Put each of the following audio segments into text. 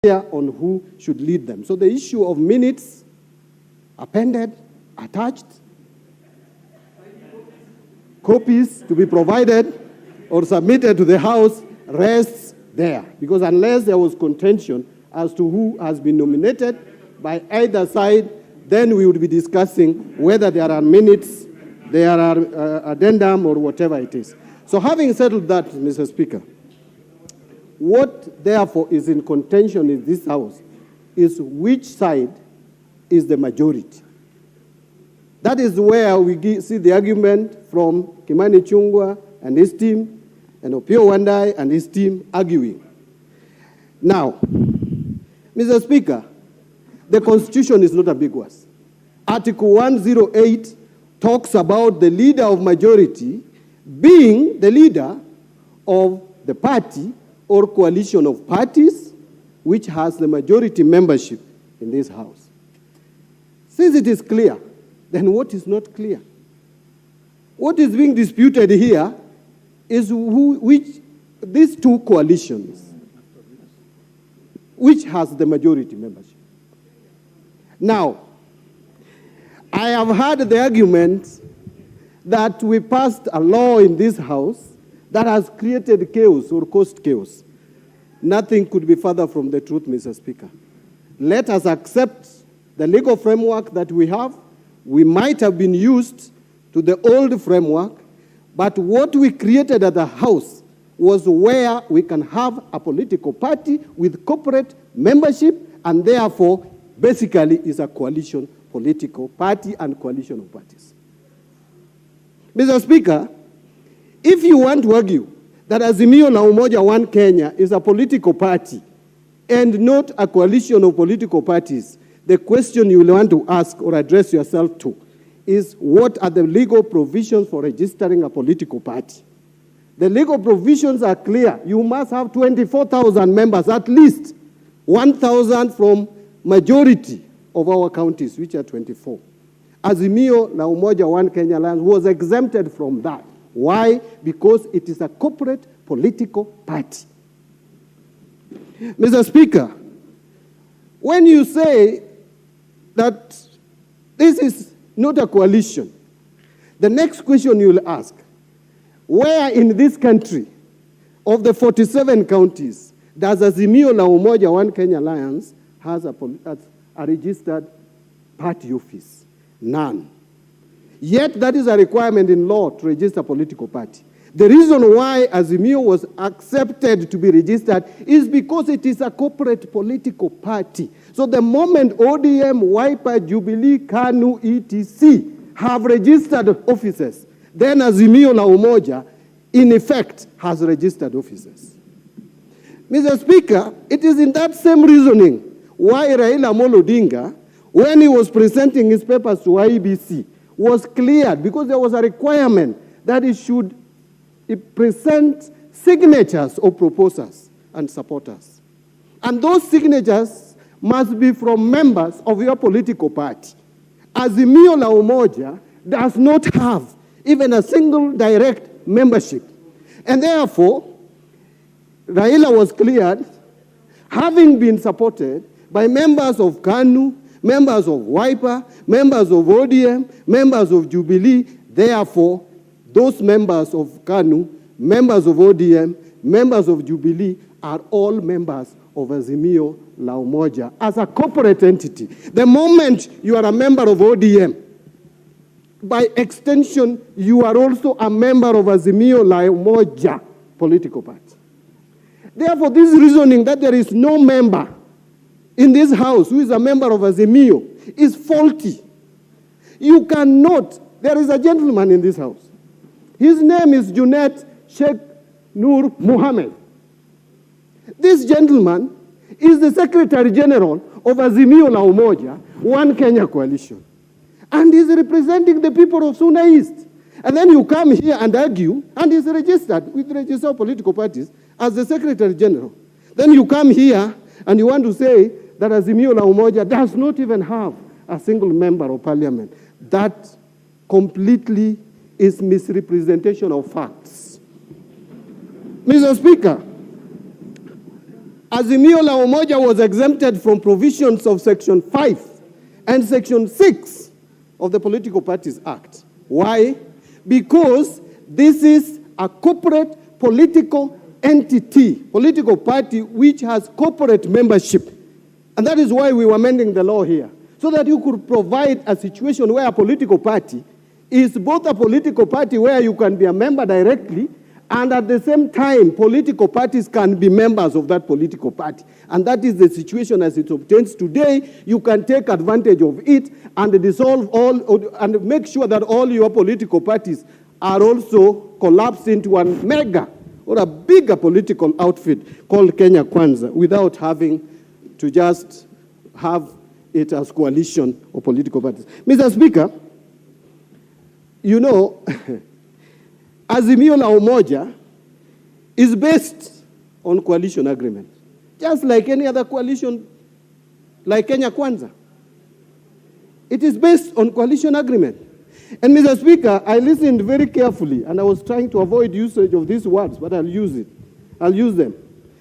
on who should lead them. So the issue of minutes appended, attached, copies to be provided or submitted to the House rests there. Because unless there was contention as to who has been nominated by either side, then we would be discussing whether there are minutes, there are addendum or whatever it is. So having settled that, Mr. Speaker, what therefore is in contention in this House is which side is the majority. That is where we see the argument from Kimani Ichung'wah and his team, and Opiyo Wandayi and his team arguing. Now, Mr. Speaker, the Constitution is not ambiguous. Article 108 talks about the leader of majority being the leader of the party or coalition of parties which has the majority membership in this House. Since it is clear, then what is not clear? What is being disputed here is which these two coalitions, which has the majority membership. Now, I have heard the argument that we passed a law in this House that has created chaos or caused chaos. Nothing could be further from the truth, Mr. Speaker. Let us accept the legal framework that we have. We might have been used to the old framework, but what we created at the House was where we can have a political party with corporate membership, and therefore, basically, is a coalition political party and coalition of parties. Mr. Speaker, if you want to argue that Azimio la Umoja One Kenya is a political party and not a coalition of political parties, the question you will want to ask or address yourself to is what are the legal provisions for registering a political party? The legal provisions are clear. You must have 24,000 members, at least 1,000 from majority of our counties, which are 24. Azimio la Umoja One Kenya Alliance was exempted from that. Why? Because it is a corporate political party. Mr. Speaker, when you say that this is not a coalition, the next question you will ask, where in this country, of the 47 counties, does Azimio la Umoja One Kenya Alliance has a registered party office? None. Yet that is a requirement in law to register a political party. The reason why Azimio was accepted to be registered is because it is a corporate political party. So the moment ODM, Wiper, Jubilee, KANU, etc. have registered offices, then Azimio la Umoja, in effect, has registered offices. Mr. Speaker, it is in that same reasoning why Raila Amolo Odinga, when he was presenting his papers to IEBC, was cleared because there was a requirement that he should present signatures of proposers and supporters. And those signatures must be from members of your political party. Azimio la Umoja does not have even a single direct membership. And therefore, Raila was cleared, having been supported by members of KANU, members of Wiper, members of ODM, members of Jubilee. Therefore, those members of KANU, members of ODM, members of Jubilee are all members of Azimio la Umoja as a corporate entity. The moment you are a member of ODM, by extension, you are also a member of Azimio la Umoja political party. Therefore, this reasoning that there is no member in this House who is a member of Azimio is faulty. You cannot. There is a gentleman in this House. His name is Junet Sheikh Nur Mohammed. This gentleman is the Secretary General of Azimio la Umoja, One Kenya Coalition. And he's representing the people of Suna East. And then you come here and argue, and he's registered with the register of political parties as the Secretary General. Then you come here and you want to say that Azimio la Umoja does not even have a single member of parliament. That completely is misrepresentation of facts. Mr. Speaker, Azimio la Umoja was exempted from provisions of Section 5 and Section 6 of the Political Parties Act. Why? Because this is a corporate political entity, political party, which has corporate membership. And that is why we were amending the law here, so that you could provide a situation where a political party is both a political party where you can be a member directly, and at the same time, political parties can be members of that political party. And that is the situation as it obtains today. You can take advantage of it and dissolve all, and make sure that all your political parties are also collapsed into one mega or a bigger political outfit called Kenya Kwanza, without having to just have it as coalition of political parties. Mr. Speaker, you know, Azimio la Umoja is based on coalition agreement, just like any other coalition, like Kenya Kwanza. It is based on coalition agreement. And Mr. Speaker, I listened very carefully, and I was trying to avoid usage of these words, but I'll use it. I'll use them,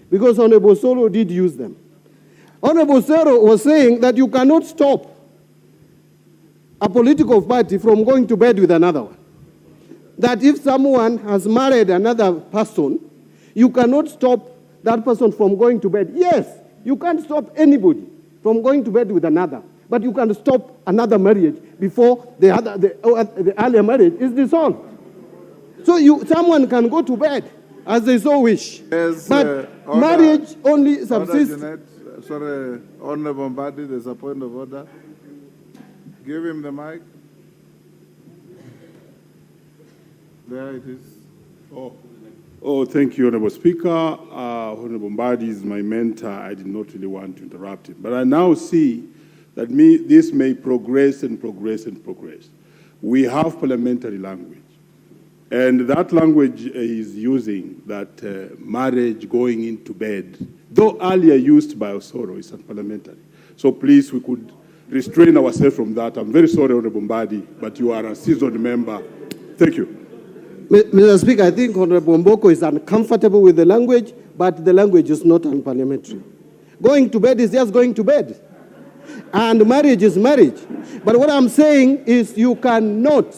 because Honorable Soro did use them. Honorable Soro was saying that you cannot stop a political party from going to bed with another one. That if someone has married another person, you cannot stop that person from going to bed. Yes, you can't stop anybody from going to bed with another, but you can stop another marriage before the earlier marriage is dissolved. So someone can go to bed as they so wish, yes, but marriage only subsists. Sorry, Honorable Mbadi, there's a point of order. Give him the mic. There it is. Oh, thank you, Honorable Speaker. Honorable Mbadi is my mentor. I did not really want to interrupt him. But I now see that this may progress and progress and progress. We have parliamentary language. And that language is using that marriage going into bed, though earlier used by Osoro, is unparliamentary. So please, we could restrain ourselves from that. I'm very sorry, Honorable Mbadi, but you are a seasoned member. Thank you. Mr. Speaker, I think Honorable Mboko is uncomfortable with the language, but the language is not unparliamentary. Going to bed is just going to bed. And marriage is marriage. But what I'm saying is you cannot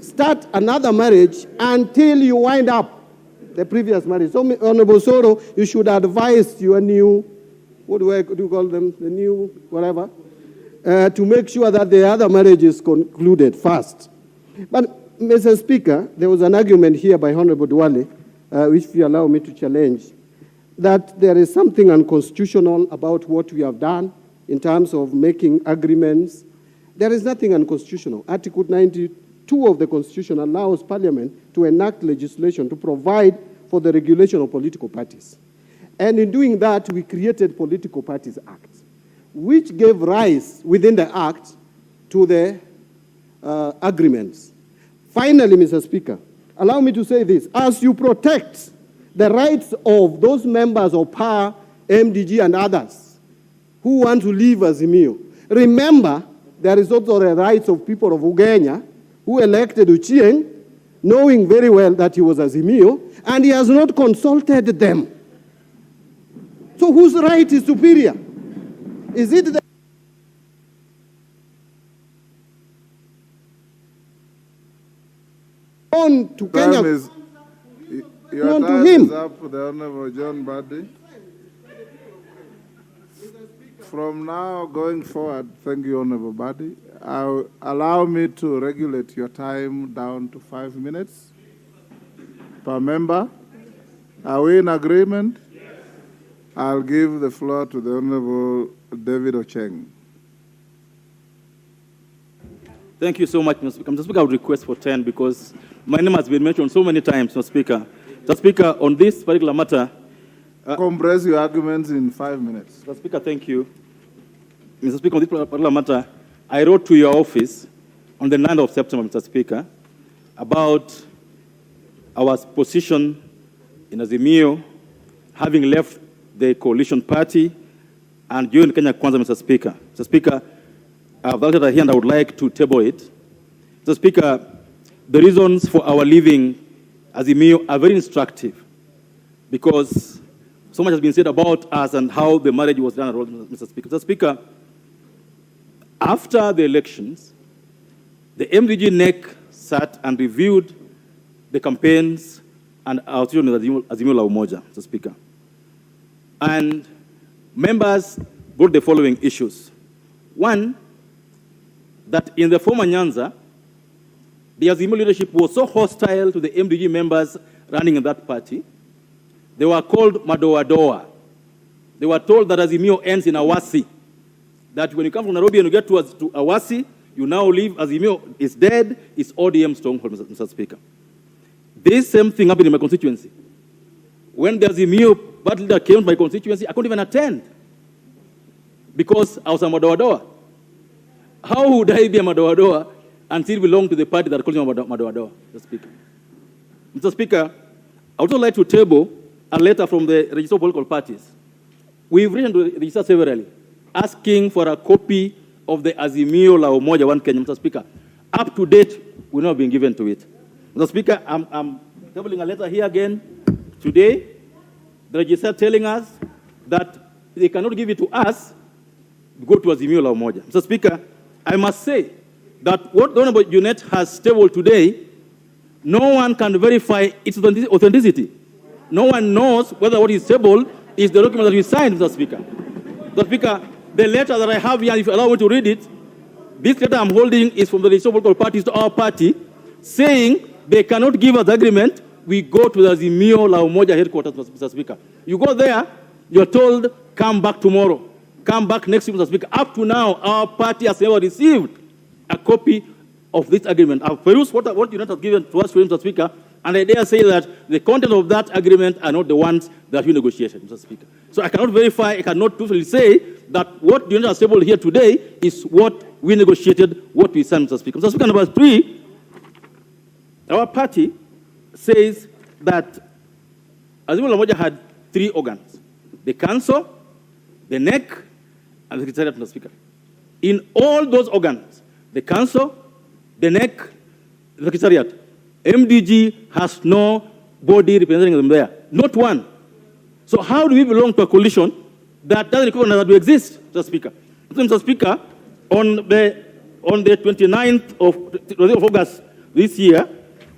start another marriage until you wind up the previous marriage. So, Honorable Soro, you should advise your new, what do you call them, the new whatever, to make sure that the other marriage is concluded first. But, Mr. Speaker, there was an argument here by Honorable Duale, which if you allow me to challenge, that there is something unconstitutional about what we have done in terms of making agreements. There is nothing unconstitutional. Article 92 of the Constitution allows Parliament to enact legislation to provide for the regulation of political parties. And in doing that, we created Political Parties Act, which gave rise within the Act to the agreements. Finally, Mr. Speaker, allow me to say this. As you protect the rights of those members of PAR, MDG, and others who want to leave Azimio, remember there is also the rights of people of Ugenya who elected Uchieng, knowing very well that he was Azimio, and he has not consulted them. So whose right is superior? Is it the on to Kenya? Your time is up, the Honorable John Mbadi. From now going forward, thank you, Honorable Mbadi. Allow me to regulate your time down to 5 minutes per member. Are we in agreement? Yes. I'll give the floor to the Honorable David Ocheng. Thank you so much, Mr. Speaker. Mr. Speaker, I would request for 10 because my name has been mentioned so many times, Mr. Speaker. Mr. Speaker, on this particular matter... compress your arguments in 5 minutes. Mr. Speaker, thank you. Mr. Speaker, on this particular matter, I wrote to your office on the 9th of September, Mr. Speaker, about our position in Azimio, having left the coalition party and joined Kenya Kwanza, Mr. Speaker. Mr. Speaker, I have that letter here and I would like to table it. Mr. Speaker, the reasons for our leaving Azimio are very instructive. because so much has been said about us and how the marriage was done, Mr. Speaker. Mr. Speaker, after the elections, the MDG NEC sat and reviewed the campaigns and our Azimio la Umoja, Mr. Speaker. And members brought the following issues. One, that in the former Nyanza, the Azimio leadership was so hostile to the MDG members running in that party, they were called Madoadoa. They were told that Azimio ends in Awasi. That when you come from Nairobi and you get to Awasi, you now leave, Azimio is dead, it's ODM stronghold, Mr. Speaker. This same thing happened in my constituency. When the Azimio battle leader came to my constituency, I couldn't even attend because I was a Madoadoa. How would I be a Madoadoa and still belong to the party that calls me Madoadoa, Mr. Speaker? Mr. Speaker, I would also like to table a letter from the register of political parties. We've written to the register severally, asking for a copy of the Azimio la Umoja 1 Kenya, Mr. Speaker. Up to date, we've not been given to it. Mr. Speaker, I'm tabling a letter here again today. The register telling us that they cannot give it to us, go to Azimio la Umoja. Mr. Speaker, I must say that what the Honorable Junet has tabled today, no one can verify its authenticity. No one knows whether what is tabled is the document that we signed, Mr. Speaker. Mr. Speaker, the letter that I have here, if you allow me to read it, this letter I'm holding is from the register of political parties to our party, saying they cannot give us the agreement. We go to the Azimio la Umoja headquarters, Mr. Speaker. You go there, you're told, come back tomorrow. Come back next week, Mr. Speaker. Up to now, our party has never received a copy of this agreement. I've perused what United has given to us, Mr. Speaker, and I dare say that the content of that agreement are not the ones that we negotiated, Mr. Speaker. So I cannot verify, I cannot truthfully say that what United has tabled here today is what we negotiated, what we signed, Mr. Speaker. Mr. Speaker, number 3, our party says that Azimio la Umoja had 3 organs: the council, the NEC, and the secretariat, Mr. Speaker. In all those organs, the council, the NEC, the secretariat, MDG has no body representing them there, not one. So how do we belong to a coalition that doesn't recognize that we exist, Mr. Speaker? Mr. Speaker, on the 29th of August this year,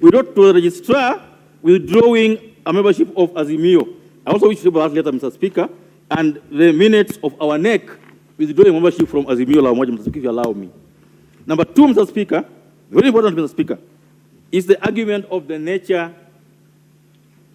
we wrote to the registrar withdrawing a membership of Azimio. I also wish to have that letter, Mr. Speaker, and the minutes of our NEC withdrawing membership from Azimio la Umoja, Mr. Speaker, if you allow me. Number 2, Mr. Speaker, very important, Mr. Speaker, is the argument of the nature